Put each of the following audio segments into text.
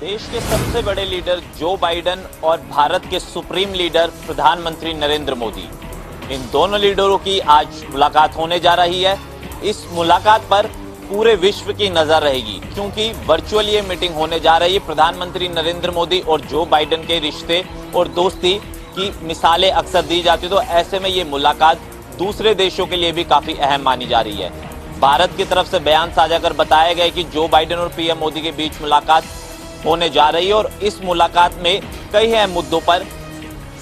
देश के सबसे बड़े लीडर जो बाइडेन और भारत के सुप्रीम लीडर प्रधानमंत्री नरेंद्र मोदी, इन दोनों लीडरों की आज मुलाकात होने जा रही है। इस मुलाकात पर पूरे विश्व की नजर रहेगी क्योंकि वर्चुअल ये मीटिंग होने जा रही है। प्रधानमंत्री नरेंद्र मोदी और जो बाइडेन के रिश्ते और दोस्ती की मिसालें अक्सर दी जाती, तो ऐसे में ये मुलाकात दूसरे देशों के लिए भी काफी अहम मानी जा रही है। भारत की तरफ से बयान साझा कर बताया गया कि जो बाइडेन और पीएम मोदी के बीच मुलाकात होने जा रही है और इस मुलाकात में कई अहम मुद्दों पर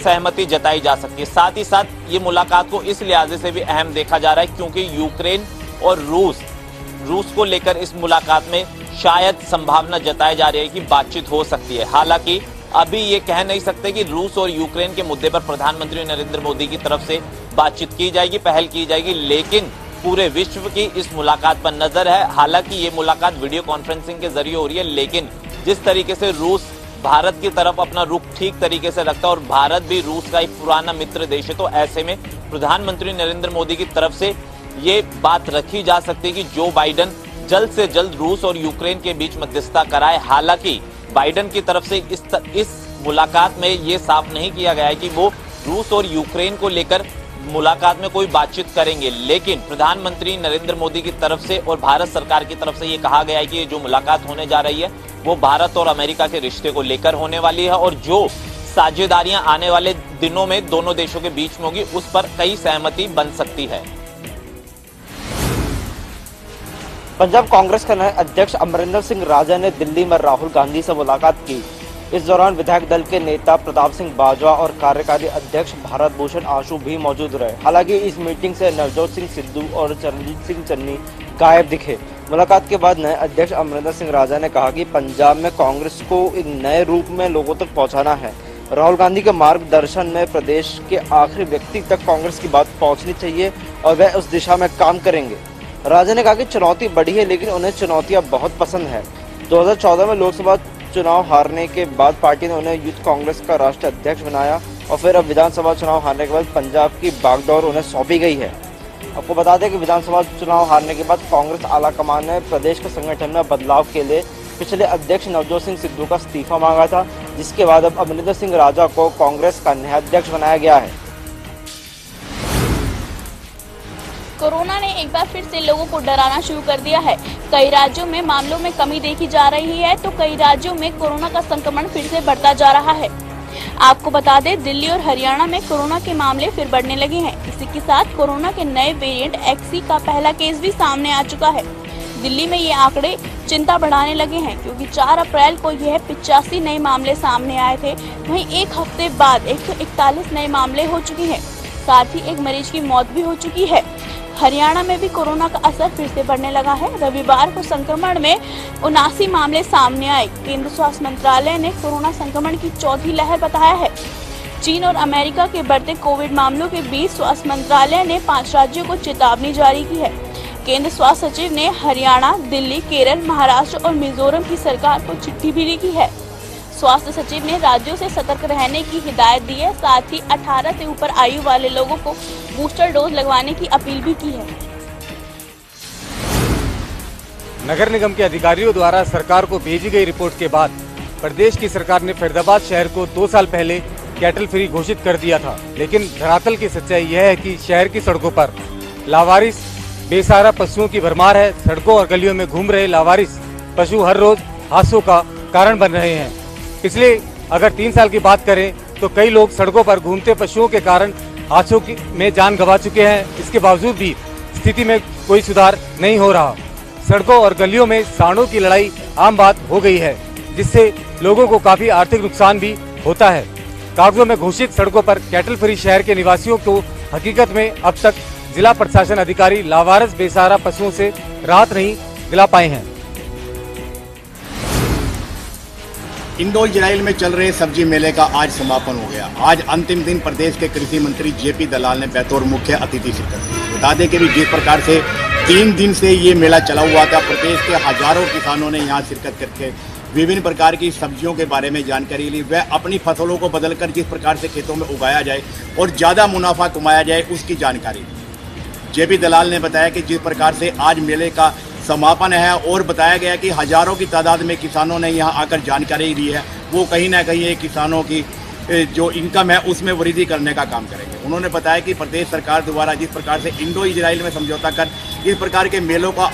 सहमति जताई जा सकती है। साथ ही साथ ये मुलाकात को इस लिहाजे से भी अहम देखा जा रहा है क्योंकि यूक्रेन और रूस को लेकर इस मुलाकात में शायद संभावना जताई जा रही है कि बातचीत हो सकती है। हालांकि अभी ये कह नहीं सकते कि रूस और यूक्रेन के मुद्दे पर प्रधानमंत्री नरेंद्र मोदी की तरफ से बातचीत की जाएगी, पहल की जाएगी, लेकिन पूरे विश्व की इस मुलाकात पर नजर है। हालांकि ये मुलाकात वीडियो कॉन्फ्रेंसिंग के जरिए हो रही है, लेकिन जिस तरीके से रूस भारत की तरफ अपना रुख ठीक तरीके से रखता है और भारत भी रूस का एक पुराना मित्र देश है, तो ऐसे में प्रधानमंत्री नरेंद्र मोदी की तरफ से ये बात रखी जा सकती है कि जो बाइडेन जल्द से जल्द रूस और यूक्रेन के बीच मध्यस्थता कराए। हालांकि बाइडेन की तरफ से इस मुलाकात में ये साफ नहीं किया गया है कि वो रूस और यूक्रेन को लेकर मुलाकात में कोई बातचीत करेंगे, लेकिन प्रधानमंत्री नरेंद्र मोदी की तरफ से और भारत सरकार की तरफ से ये कहा गया है कि जो मुलाकात होने जा रही है वो भारत और अमेरिका के रिश्ते को लेकर होने वाली है और जो साझेदारियां आने वाले दिनों में दोनों देशों के बीच में होगी उस पर कई सहमति बन सकती है। पंजाब कांग्रेस के नए अध्यक्ष अमरिंदर सिंह राजा ने दिल्ली में राहुल गांधी से मुलाकात की। इस दौरान विधायक दल के नेता प्रताप सिंह बाजवा और कार्यकारी अध्यक्ष भारत भूषण आशु भी मौजूद रहे। हालांकि इस मीटिंग से नवजोत सिंह सिद्धू और चरणजीत सिंह चन्नी गायब दिखे। मुलाकात के बाद नए अध्यक्ष अमरिंदर सिंह राजा ने कहा कि पंजाब में कांग्रेस को एक नए रूप में लोगों तक पहुंचाना है। राहुल गांधी के मार्गदर्शन में प्रदेश के आखिरी व्यक्ति तक कांग्रेस की बात पहुंचनी चाहिए और वह उस दिशा में काम करेंगे। राजा ने कहा कि चुनौती बढ़ी है, लेकिन उन्हें चुनौतियां बहुत पसंद है। 2014 में लोकसभा चुनाव हारने के बाद पार्टी ने उन्हें यूथ कांग्रेस का राष्ट्रीय अध्यक्ष बनाया और फिर अब विधानसभा चुनाव हारने के बाद पंजाब की बागडोर उन्हें सौंपी गई है। आपको बता दें कि विधानसभा चुनाव हारने के बाद कांग्रेस आलाकमान ने प्रदेश के संगठन में बदलाव के लिए पिछले अध्यक्ष नवजोत सिंह सिद्धू का इस्तीफा मांगा था, जिसके बाद अब अमरिंदर सिंह राजा को कांग्रेस का नया अध्यक्ष बनाया गया है। कोरोना ने एक बार फिर से लोगों को डराना शुरू कर दिया है। कई राज्यों में मामलों में कमी देखी जा रही है तो कई राज्यों में कोरोना का संक्रमण फिर से बढ़ता जा रहा है। आपको बता दें, दिल्ली और हरियाणा में कोरोना के मामले फिर बढ़ने लगे हैं। इसी के साथ कोरोना के नए वेरिएंट XE का पहला केस भी सामने आ चुका है। दिल्ली में ये आंकड़े चिंता बढ़ाने लगे हैं क्योंकि 4 अप्रैल को यह 85 नए मामले सामने आए थे। वहीं एक हफ्ते बाद 141 नए मामले हो चुके हैं। साथ ही एक मरीज की मौत भी हो चुकी है। हरियाणा में भी कोरोना का असर फिर से बढ़ने लगा है। रविवार को संक्रमण में 79 मामले सामने आए। केंद्र स्वास्थ्य मंत्रालय ने कोरोना संक्रमण की चौथी लहर बताया है। चीन और अमेरिका के बढ़ते कोविड मामलों के बीच स्वास्थ्य मंत्रालय ने 5 राज्यों को चेतावनी जारी की है। केंद्र स्वास्थ्य सचिव ने हरियाणा, दिल्ली, केरल, महाराष्ट्र और मिजोरम की सरकार को चिट्ठी भी लिखी है। स्वास्थ्य सचिव ने राज्यों से सतर्क रहने की हिदायत दी है। साथ ही 18 से ऊपर आयु वाले लोगों को बूस्टर डोज लगवाने की अपील भी की है। नगर निगम के अधिकारियों द्वारा सरकार को भेजी गई रिपोर्ट के बाद प्रदेश की सरकार ने फरीदाबाद शहर को 2 साल पहले कैटल फ्री घोषित कर दिया था, लेकिन धरातल की सच्चाई यह है कि शहर की सड़कों पर लावारिस बेसहारा पशुओं की भरमार है। सड़कों और गलियों में घूम रहे लावारिस पशु हर रोज हादसों का कारण बन रहे हैं। पिछले अगर 3 साल की बात करें तो कई लोग सड़कों पर घूमते पशुओं के कारण हादसों में जान गंवा चुके हैं। इसके बावजूद भी स्थिति में कोई सुधार नहीं हो रहा। सड़कों और गलियों में सांडों की लड़ाई आम बात हो गई है, जिससे लोगों को काफी आर्थिक नुकसान भी होता है। कागजों में घोषित सड़कों पर कैटल फ्री शहर के निवासियों को हकीकत में अब तक जिला प्रशासन अधिकारी लावारिस बेसहारा पशुओं से राहत नहीं दिला पाए हैं। इंदौर जिलाइल में चल रहे सब्जी मेले का आज समापन हो गया। आज अंतिम दिन प्रदेश के कृषि मंत्री जेपी दलाल ने बतौर मुख्य अतिथि शिरकत की। बता दें कि जिस प्रकार से 3 दिन से ये मेला चला हुआ था, प्रदेश के हजारों किसानों ने यहाँ शिरकत करके विभिन्न प्रकार की सब्जियों के बारे में जानकारी ली। वह अपनी फसलों को बदलकर जिस प्रकार से खेतों में उगाया जाए और ज़्यादा मुनाफा कमाया जाए उसकी जानकारी दी। जेपी दलाल ने बताया कि जिस प्रकार से आज मेले का समापन है और बताया गया कि हजारों की तादाद में किसानों ने यहाँ आकर जानकारी दी है। वो कहीं ना कहीं ये किसानों की जो इनकम है उसमें वृद्धि करने का काम करेंगे। उन्होंने बताया कि प्रदेश सरकार द्वारा जिस प्रकार से इंडो इजराइल में समझौता कर इस प्रकार के मेलों का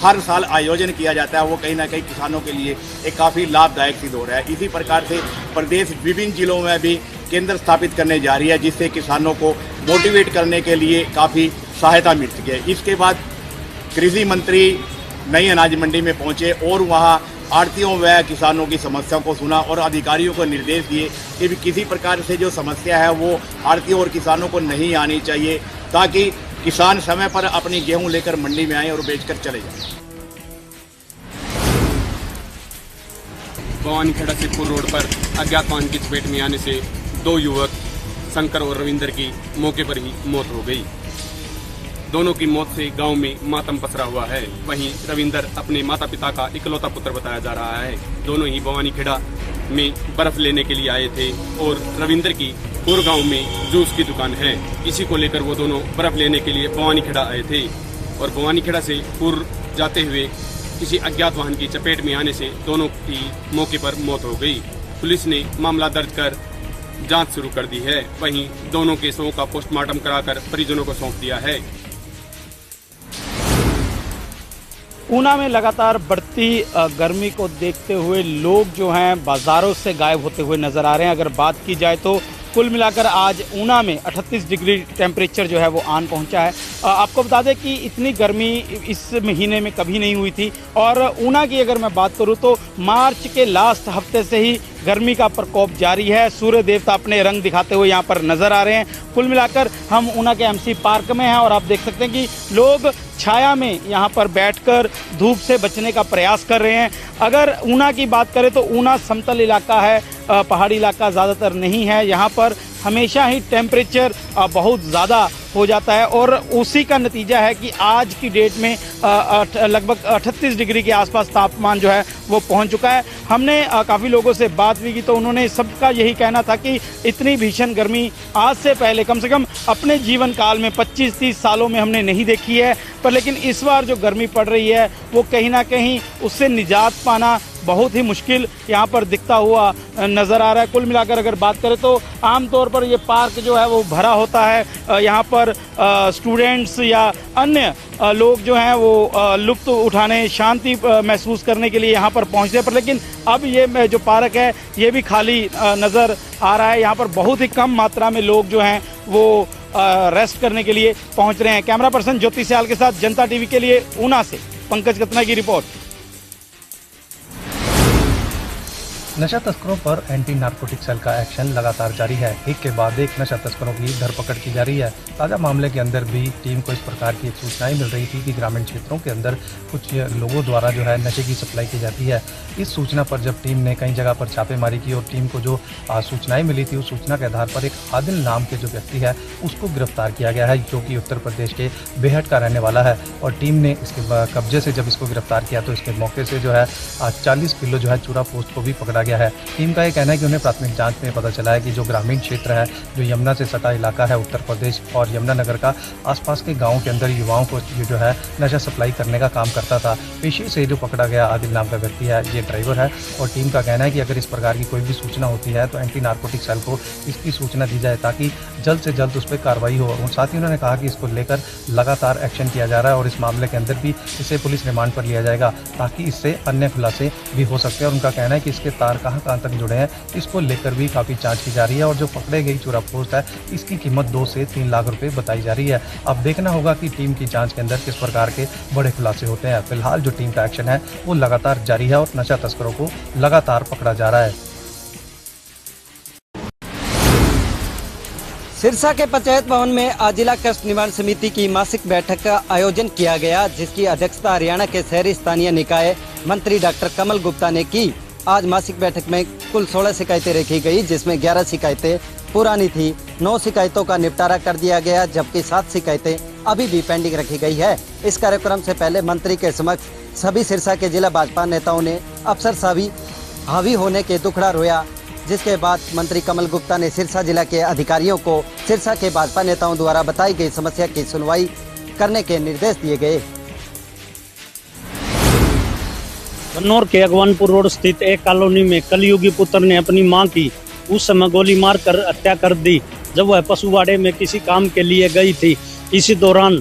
हर साल आयोजन किया जाता है, वो कहीं ना कहीं किसानों के लिए एक काफ़ी लाभदायक सिद्ध हो रहा है। इसी प्रकार से प्रदेश विभिन्न जिलों में भी केंद्र स्थापित करने जा रही है, जिससे किसानों को मोटिवेट करने के लिए काफ़ी सहायता मिल सके। इसके बाद कृषि मंत्री नई अनाज मंडी में पहुंचे और वहां आढ़तियों व किसानों की समस्याओं को सुना और अधिकारियों को निर्देश दिए कि भी किसी प्रकार से जो समस्या है वो आढ़तियों और किसानों को नहीं आनी चाहिए, ताकि किसान समय पर अपनी गेहूं लेकर मंडी में आए और बेचकर चले जाएं। भवानीखेड़ा सिद्धपुर रोड पर अज्ञात वाहन की चपेट में आने से 2 युवक शंकर और रविंदर की मौके पर ही मौत हो गई। दोनों की मौत से गांव में मातम पसरा हुआ है। वहीं रविंदर अपने माता पिता का इकलौता पुत्र बताया जा रहा है। दोनों ही भवानीखेड़ा में बर्फ लेने के लिए आए थे और रविंदर की पूर्व गांव में जूस की दुकान है। इसी को लेकर वो दोनों बर्फ लेने के लिए भवानीखेड़ा आए थे और भवानीखेड़ा से पूर्व जाते हुए किसी अज्ञात वाहन की चपेट में आने से दोनों की मौके पर मौत हो गई। पुलिस ने मामला दर्ज कर जांच शुरू कर दी है। वहीं दोनों के शवों का पोस्टमार्टम कराकर परिजनों को सौंप दिया है। ऊना में लगातार बढ़ती गर्मी को देखते हुए लोग जो हैं बाजारों से गायब होते हुए नजर आ रहे हैं। अगर बात की जाए तो कुल मिलाकर आज ऊना में 38 डिग्री टेम्परेचर जो है वो आन पहुंचा है। आपको बता दें कि इतनी गर्मी इस महीने में कभी नहीं हुई थी और ऊना की अगर मैं बात करूं तो मार्च के लास्ट हफ्ते से ही गर्मी का प्रकोप जारी है। सूर्य देवता अपने रंग दिखाते हुए यहाँ पर नजर आ रहे हैं। कुल मिलाकर हम ऊना के एमसी पार्क में हैं और आप देख सकते हैं कि लोग छाया में यहाँ पर बैठकर धूप से बचने का प्रयास कर रहे हैं। अगर ऊना की बात करें तो ऊना समतल इलाका है, पहाड़ी इलाका ज़्यादातर नहीं है। यहाँ पर हमेशा ही टेम्परेचर बहुत ज़्यादा हो जाता है और उसी का नतीजा है कि आज की डेट में लगभग 38 डिग्री के आसपास तापमान जो है वो पहुंच चुका है। हमने काफ़ी लोगों से बात भी की तो उन्होंने सबका यही कहना था कि इतनी भीषण गर्मी आज से पहले कम से कम अपने जीवन काल में 25-30 सालों में हमने नहीं देखी है। पर लेकिन इस बार जो गर्मी पड़ रही है वो कहीं ना कहीं उससे निजात पाना बहुत ही मुश्किल यहाँ पर दिखता हुआ नज़र आ रहा है। कुल मिलाकर अगर बात करें तो आमतौर पर ये पार्क जो है वो भरा होता है। यहाँ पर स्टूडेंट्स या अन्य लोग जो हैं वो लुत्फ़ उठाने, शांति महसूस करने के लिए यहाँ पर पहुँचते हैं। पर लेकिन अब ये जो पार्क है ये भी खाली नज़र आ रहा है। यहाँ पर बहुत ही कम मात्रा में लोग जो हैं वो रेस्ट करने के लिए पहुँच रहे हैं। कैमरा पर्सन ज्योति सियाल के साथ जनता टीवी के लिए ऊना से पंकज कतना की रिपोर्ट। नशा तस्करों पर एंटी नारकोटिक सेल का एक्शन लगातार जारी है। एक के बाद एक नशा तस्करों की धरपकड़ की जा रही है। ताज़ा मामले के अंदर भी टीम को इस प्रकार की सूचनाएं मिल रही थी कि ग्रामीण क्षेत्रों के अंदर कुछ लोगों द्वारा जो है नशे की सप्लाई की जाती है। इस सूचना पर जब टीम ने कई जगह पर छापेमारी की और टीम को जो सूचनाएं मिली थी उस सूचना के आधार पर एक आदिल नाम के जो व्यक्ति है उसको गिरफ्तार किया गया है, जो कि उत्तर प्रदेश के बेहट का रहने वाला है। और टीम ने इसके कब्जे से जब इसको गिरफ्तार किया तो इसके मौके से जो है 40 किलो जो है चूरा पोस्ट को भी पकड़ा गया है। टीम का ये कहना है कि उन्हें प्राथमिक जांच में पता चला है कि जो ग्रामीण क्षेत्र है, जो यमुना से सटा इलाका है उत्तर प्रदेश और यमुनानगर का आसपास के गांवों के अंदर युवाओं को ये जो है नशा सप्लाई करने का काम करता था। पेशे से जो पकड़ा गया आदिल नाम का व्यक्ति है ये ड्राइवर है और टीम का कहना है कि अगर इस प्रकार की कोई भी सूचना होती है तो एंटी नारकोटिक सेल को इसकी सूचना दी जाए ताकि जल्द से जल्द उस पर कार्रवाई हो। और साथ ही उन्होंने कहा कि इसको लेकर लगातार एक्शन किया जा रहा है और इस मामले के अंदर भी इसे पुलिस रिमांड पर लिया जाएगा ताकि इससे अन्य खुलासे भी हो सकते हैं। और उनका कहना है कि इसके तार कहाँ तक जुड़े हैं इसको लेकर भी काफी जांच की जा रही है और जो पकड़े गई चूरा पोस्ट है इसकी कीमत 2 से 3 लाख रुपए बताई जा रही है। अब देखना होगा कि टीम की जांच के अंदर किस प्रकार के बड़े खुलासे होते हैं। फिलहाल जो टीम का एक्शन है वो लगातार जारी है और नशा तस्करों को लगातार पकड़ा जा रहा है। सिरसा के पंचायत भवन में आज जिला कष्ट निवारण समिति की मासिक बैठक का आयोजन किया गया, जिसकी अध्यक्षता हरियाणा के शहरी स्थानीय निकाय मंत्री डॉक्टर कमल गुप्ता ने की। आज मासिक बैठक में कुल 16 शिकायतें रखी गई, जिसमें 11 शिकायतें पुरानी थी, 9 शिकायतों का निपटारा कर दिया गया, जबकि 7 शिकायतें अभी भी पेंडिंग रखी गई है। इस कार्यक्रम से पहले मंत्री के समक्ष सभी सिरसा के जिला भाजपा नेताओं ने अफसरशाही हावी होने के दुखड़ा रोया, जिसके बाद मंत्री कमल गुप्ता ने सिरसा जिला के अधिकारियों को सिरसा के भाजपा नेताओं द्वारा बताई गई समस्या की सुनवाई करने के निर्देश दिए गए। कन्नौर के अगवानपुर रोड स्थित एक कॉलोनी में कलयुगी पुत्र ने अपनी मां की उस समय गोली मारकर हत्या कर दी जब वह पशुवाड़े में किसी काम के लिए गई थी। इसी दौरान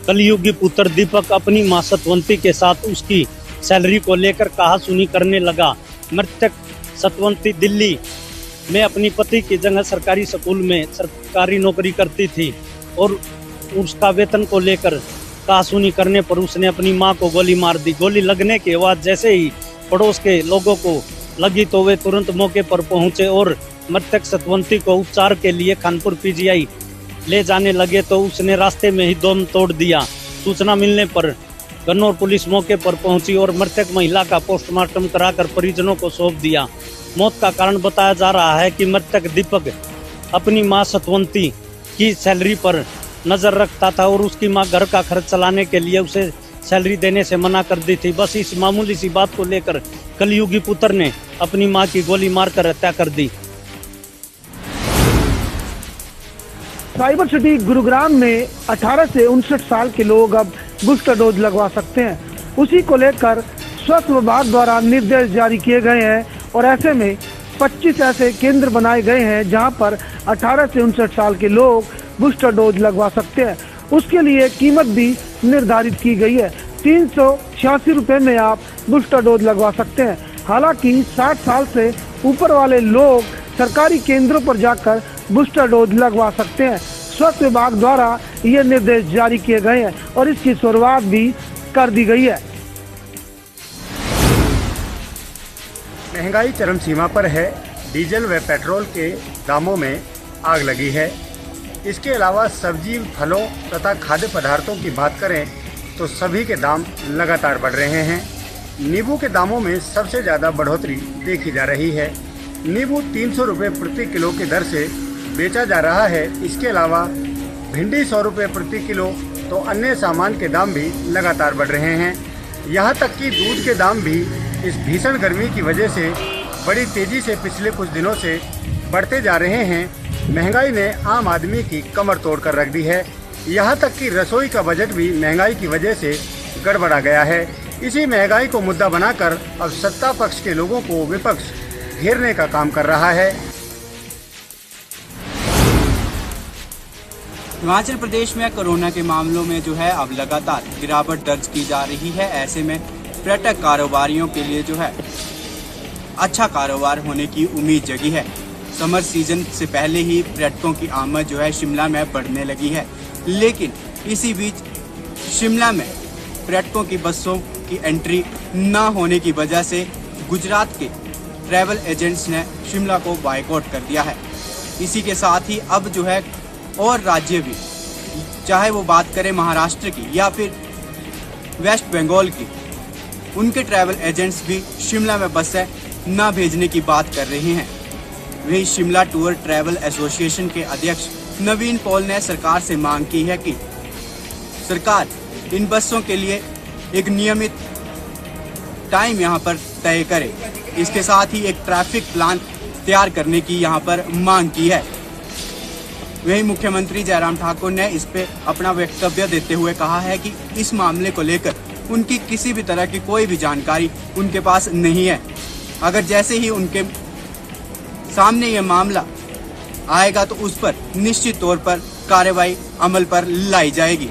कलयुगी पुत्र दीपक अपनी मां सतवंती के साथ उसकी सैलरी को लेकर कहासुनी करने लगा। मृतक सतवंती दिल्ली में अपनी पति की जगह सरकारी स्कूल में सरकारी नौकरी करती थी और उसका वेतन को लेकर कहासुनी करने पर उसने अपनी मां को गोली मार दी। गोली लगने के बाद जैसे ही पड़ोस के लोगों को लगी तो वे तुरंत मौके पर पहुंचे और मृतक सतवंती को उपचार के लिए कानपुर पीजीआई ले जाने लगे तो उसने रास्ते में ही दम तोड़ दिया। सूचना मिलने पर कन्नौर पुलिस मौके पर पहुंची और मृतक महिला का पोस्टमार्टम कराकर परिजनों को सौंप दिया। मौत का कारण बताया जा रहा है कि मृतक दीपक अपनी मां सतवंती की सैलरी पर नजर रखता था और उसकी मां घर का खर्च चलाने के लिए उसे सैलरी देने से मना कर दी थी। बस इस मामूली सी बात को लेकर कलयुगी पुत्र ने अपनी मां की गोली मारकर हत्या कर दी। साइबर सिटी गुरुग्राम में 18 से 59 साल के लोग अब बूस्टर डोज लगवा सकते हैं। उसी को लेकर स्वास्थ्य विभाग द्वारा निर्देश जारी किए गए हैं और ऐसे में 25 ऐसे केंद्र बनाए गए हैं जहां पर 18 से 59 साल के लोग बूस्टर डोज लगवा सकते हैं। उसके लिए कीमत भी निर्धारित की गई है। 386 रुपए में आप बूस्टर डोज लगवा सकते हैं। हालांकि 60 साल से ऊपर वाले लोग सरकारी केंद्रों पर जाकर बूस्टर डोज लगवा सकते हैं। स्वास्थ्य विभाग द्वारा ये निर्देश जारी किए गए हैं और इसकी शुरुआत भी कर दी गई है। महंगाई चरम सीमा पर है। डीजल व पेट्रोल के दामों में आग लगी है। इसके अलावा सब्जी, फलों तथा खाद्य पदार्थों की बात करें तो सभी के दाम लगातार बढ़ रहे हैं। नींबू के दामों में सबसे ज़्यादा बढ़ोतरी देखी जा रही है। नींबू 300 रुपये प्रति किलो की दर से बेचा जा रहा है। इसके अलावा भिंडी 100 रुपये प्रति किलो तो अन्य सामान के दाम भी लगातार बढ़ रहे हैं। यहाँ तक कि दूध के दाम भी इस भीषण गर्मी की वजह से बड़ी तेज़ी से पिछले कुछ दिनों से बढ़ते जा रहे हैं। महंगाई ने आम आदमी की कमर तोड़ कर रख दी है। यहाँ तक कि रसोई का बजट भी महंगाई की वजह से गड़बड़ा गया है। इसी महंगाई को मुद्दा बनाकर अब सत्ता पक्ष के लोगों को विपक्ष घेरने का काम कर रहा है। हिमाचल प्रदेश में कोरोना के मामलों में जो है अब लगातार गिरावट दर्ज की जा रही है। ऐसे में पर्यटक कारोबारियों के लिए जो है अच्छा कारोबार होने की उम्मीद जगी है। समर सीजन से पहले ही पर्यटकों की आमद जो है शिमला में बढ़ने लगी है, लेकिन इसी बीच शिमला में पर्यटकों की बसों की एंट्री न होने की वजह से गुजरात के ट्रैवल एजेंट्स ने शिमला को बायकॉट कर दिया है। इसी के साथ ही अब जो है और राज्य भी, चाहे वो बात करें महाराष्ट्र की या फिर वेस्ट बंगाल की, उनके ट्रैवल एजेंट्स भी शिमला में बसें न भेजने की बात कर रहे हैं। वही शिमला टूर ट्रैवल एसोसिएशन के अध्यक्ष नवीन पॉल ने सरकार से मांग की है कि सरकार इन बसों के लिए एक नियमित टाइम यहाँ पर तय करे। इसके साथ ही एक ट्रैफिक प्लान तैयार करने की यहाँ पर मांग की है। वहीं मुख्यमंत्री जयराम ठाकुर ने इस पे अपना वक्तव्य देते हुए कहा है कि इस मामले को लेकर उनकी किसी भी तरह की कोई भी जानकारी उनके पास नहीं है। अगर जैसे ही उनके सामने ये मामला आएगा तो उस पर निश्चित तौर पर कार्रवाई अमल पर लाई जाएगी।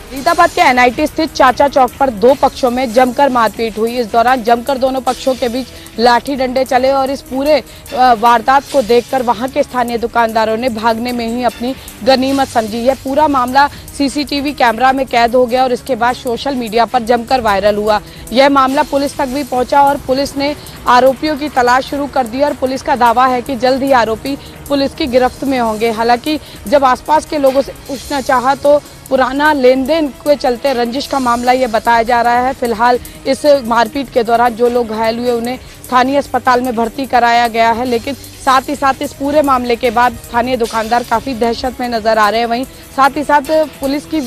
फरीदाबाद के एनआईटी स्थित चाचा चौक पर दो पक्षों में जमकर मारपीट हुई। इस दौरान जमकर दोनों पक्षों के बीच लाठी डंडे चले और इस पूरे वारदात को देखकर वहां के स्थानीय दुकानदारों ने भागने में ही अपनी गनीमत समझी। यह पूरा मामला सीसीटीवी कैमरा में कैद हो गया और इसके बाद सोशल मीडिया पर जमकर वायरल हुआ। यह मामला पुलिस तक भी पहुंचा और पुलिस ने आरोपियों की तलाश शुरू कर दी और पुलिस का दावा है कि जल्द ही आरोपी पुलिस की गिरफ्त में होंगे। हालांकि जब आसपास के लोगों से पूछना चाहा तो पुराना लेन देन के चलते रंजिश का मामला ये बताया जा रहा है। फिलहाल इस मारपीट के दौरान जो लोग घायल हुए उन्हें स्थानीय अस्पताल में भर्ती कराया गया है, लेकिन साथ ही साथ इस पूरे मामले के बाद स्थानीय दुकानदार काफी दहशत में नजर आ रहे हैं। वहीं साथ ही साथ पुलिस की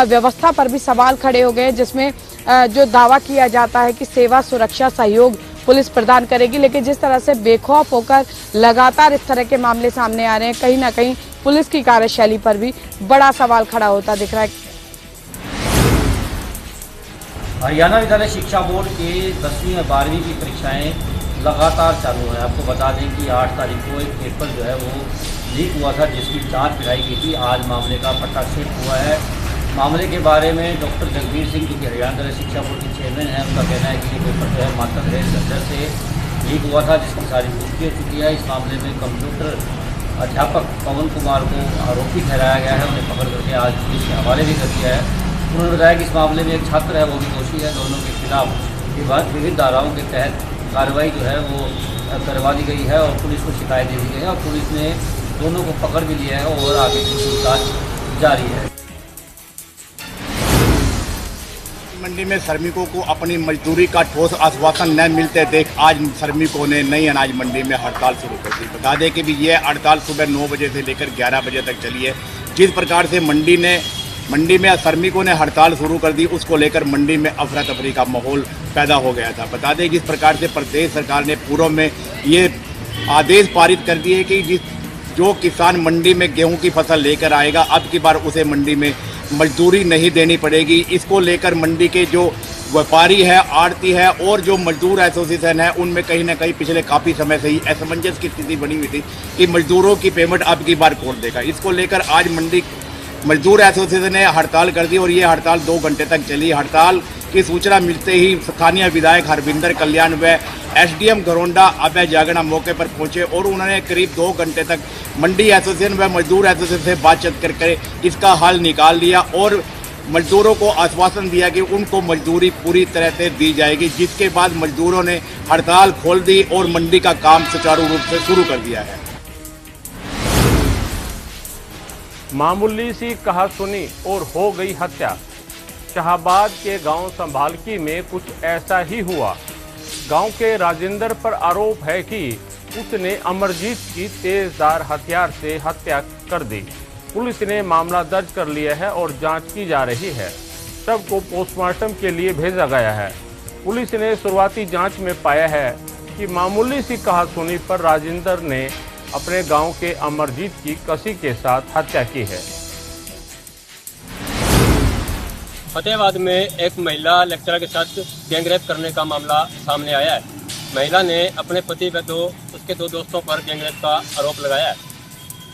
व्यवस्था पर भी सवाल खड़े हो गए, जिसमें जो दावा किया जाता है कि सेवा सुरक्षा सहयोग पुलिस प्रदान करेगी, लेकिन जिस तरह से बेखौफ होकर लगातार इस तरह के मामले सामने आ रहे हैं, कहीं ना कहीं पुलिस की कार्यशैली पर भी बड़ा सवाल खड़ा होता दिख रहा है। हरियाणा विद्यालय शिक्षा बोर्ड के 10वीं और 12वीं की परीक्षाएं लगातार चालू है। आपको बता दें कि 8 तारीख को एक पेपर जो है वो लीक हुआ था, जिसकी जांच कराई गई थी। आज मामले का पटाक्षेप हुआ है। मामले के बारे में डॉक्टर जगबीर सिंह, जो कि हरियाणा विद्यालय शिक्षा बोर्ड के चेयरमैन हैं, उनका कहना है कि ये पेपर जो है मात्र गैर सेंटर से लीक हुआ था, जिसकी सारी पुष्टि हो चुकी है। इस मामले में कंप्यूटर अध्यापक पवन कुमार को आरोपी ठहराया गया है। उन्हें पकड़ करके आज पुलिस के हवाले भी कर दिया है। उन्होंने बताया कि इस मामले में एक छात्र है, वो भी दोषी है। दोनों के खिलाफ विभिन्न धाराओं के तहत कार्रवाई जो है वो करवा दी गई है और पुलिस को शिकायत दे दी गई है और पुलिस ने दोनों को पकड़ भी लिया है और आगे की पूछताछ जारी है। मंडी में श्रमिकों को अपनी मजदूरी का ठोस आश्वासन न मिलते देख आज श्रमिकों ने नई अनाज मंडी में हड़ताल शुरू कर दी। बता दें कि भी ये हड़ताल सुबह 9 बजे से लेकर 11 बजे तक चली है। जिस प्रकार से मंडी में श्रमिकों ने हड़ताल शुरू कर दी, उसको लेकर मंडी में अफरा तफरी का माहौल पैदा हो गया था। बता दें कि इस प्रकार से प्रदेश सरकार ने पूर्व में ये आदेश पारित कर दिए कि जो किसान मंडी में गेहूं की फसल लेकर आएगा, अब की बार उसे मंडी में मजदूरी नहीं देनी पड़ेगी। इसको लेकर मंडी के जो व्यापारी है, आड़ती है और जो मजदूर एसोसिएशन है, उनमें कहीं ना कहीं पिछले काफ़ी समय से ही असमंजस की स्थिति बनी हुई थी कि मजदूरों की पेमेंट अब की बार कौन देगा। इसको लेकर आज मंडी मजदूर एसोसिएशन ने हड़ताल कर दी और ये हड़ताल 2 घंटे तक चली। हड़ताल की सूचना मिलते ही स्थानीय विधायक हरविंदर कल्याण व एसडीएम घरोंडा अभय जागना मौके पर पहुंचे और उन्होंने करीब 2 घंटे तक मंडी एसोसिएशन व मजदूर एसोसिएशन से बातचीत करके इसका हल निकाल लिया और मजदूरों को आश्वासन दिया कि उनको मजदूरी पूरी तरह से दी जाएगी, जिसके बाद मजदूरों ने हड़ताल खोल दी और मंडी का काम सुचारू रूप से शुरू कर दिया है। मामूली सी कहासुनी और हो गई हत्या। शाहबाद के गांव संभालकी में कुछ ऐसा ही हुआ। गांव के राजेंद्र पर आरोप है कि उसने अमरजीत की तेजधार हथियार से हत्या कर दी। पुलिस ने मामला दर्ज कर लिया है और जांच की जा रही है। शव को पोस्टमार्टम के लिए भेजा गया है। पुलिस ने शुरुआती जांच में पाया है कि मामूली सी कहासुनी पर राजेंद्र ने अपने गांव के अमरजीत की कसी के साथ हत्या की है। फतेहाबाद में एक महिला लेक्चरर के साथ गैंगरेप करने का मामला सामने आया है। महिला ने अपने पति व उसके 2 दोस्तों पर गैंगरेप का आरोप लगाया है।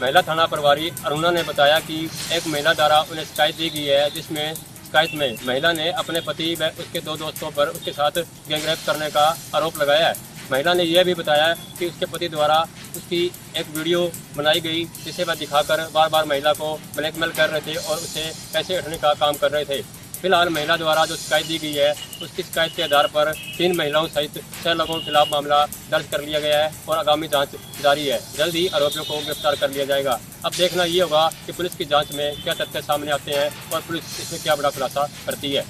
महिला थाना प्रभारी अरुणा ने बताया कि एक महिला द्वारा उन्हें शिकायत दी गई है, जिसमें शिकायत में महिला ने अपने पति व उसके 2 दोस्तों पर उसके साथ गैंगरेप करने का आरोप लगाया है। महिला ने यह भी बताया कि उसके पति द्वारा उसकी एक वीडियो बनाई गई, जिसे वह दिखाकर बार बार महिला को ब्लैकमेल कर रहे थे और उसे पैसे उठाने का काम कर रहे थे। फिलहाल महिला द्वारा जो शिकायत दी गई है, उसकी शिकायत के आधार पर 3 महिलाओं सहित 6 लोगों के खिलाफ मामला दर्ज कर लिया गया है और आगामी जांच जारी है। जल्द ही आरोपियों को गिरफ्तार कर लिया जाएगा। अब देखना ये होगा कि पुलिस की जांच में क्या तथ्य सामने आते हैं और पुलिस इसमें क्या बड़ा खुलासा करती है।